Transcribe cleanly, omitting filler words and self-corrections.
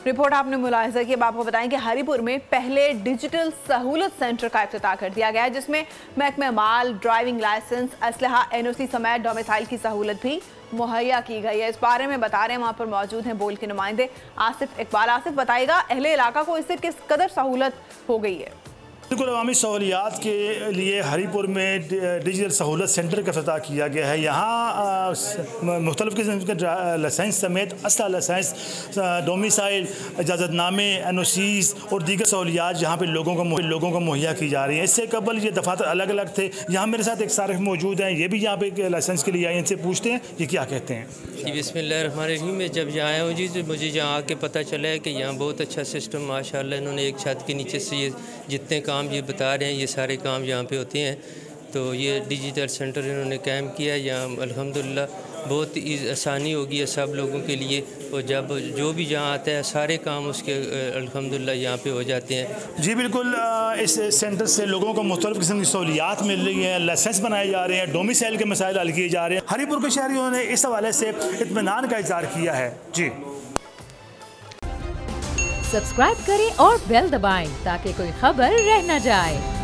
Report आपने मुलाहिजा की। अब आपको बताएं कि हरीपुर में पहले डिजिटल सहूलत सेंटर का इफ्तिताह कर दिया गया है, जिसमें महकमे माल, ड्राइविंग लाइसेंस, असलहा, NOC समेत डोमिसाइल की सहूलत भी मुहैया की गई है। इस बारे में बता रहे हैं, वहाँ पर मौजूद हैं बोल के नुमाइंदे आसिफ इकबाल। आसिफ, बताइएगा अहले इलाका को इससे किस कदर सहूलत हो गई है? बिल्कुल, अवामी सहूलियात के लिए हरीपुर में डिजिटल सहूलत सेंटर का इफ्तिताह किया गया है। यहाँ मुख्तलिफ़ किस्म के लाइसेंस समेत असला लाइसेंस, डोमिसाइल, इजाज़तनामे, NOCs और दीगर सहूलियात यहाँ पे लोगों को मुहैया की जा रही हैं। इससे कबल ये दफातर अलग अलग थे। यहाँ मेरे साथ एक सारिफ मौजूद हैं, ये भी यहाँ पे लाइसेंस के लिए आए। इनसे पूछते हैं ये क्या कहते हैं। जी बिस्मिल्लाहिर्रहमानिर्रहीम। मैं जब यहाँ आया हूँ जी, तो मुझे यहाँ आके पता चला है कि यहाँ बहुत अच्छा सिस्टम माशाल्लाह, इन्होंने एक छत के नीचे से ये जितने काम ये बता रहे हैं ये सारे काम यहाँ पे होते हैं। तो ये डिजिटल सेंटर इन्होंने कायम किया। यहाँ अल्हम्दुलिल्लाह बहुत आसानी होगी है सब लोगों के लिए, और जब जो भी यहाँ आता है सारे काम उसके अल्हम्दुलिल्लाह यहाँ पे हो जाते हैं। जी बिल्कुल, इस सेंटर से लोगों को मुख्तलिफ़ किस्म की सहूलियात मिल रही हैं, लाइसेंस बनाए जा रहे हैं, डोमिसाइल के मसाइल हल किए जा रहे हैं। हरीपुर के शहरियों ने इस हवाले से इत्मीनान का इज़हार किया है। जी सब्सक्राइब करें और बेल दबाएं ताकि कोई खबर रह न जाए।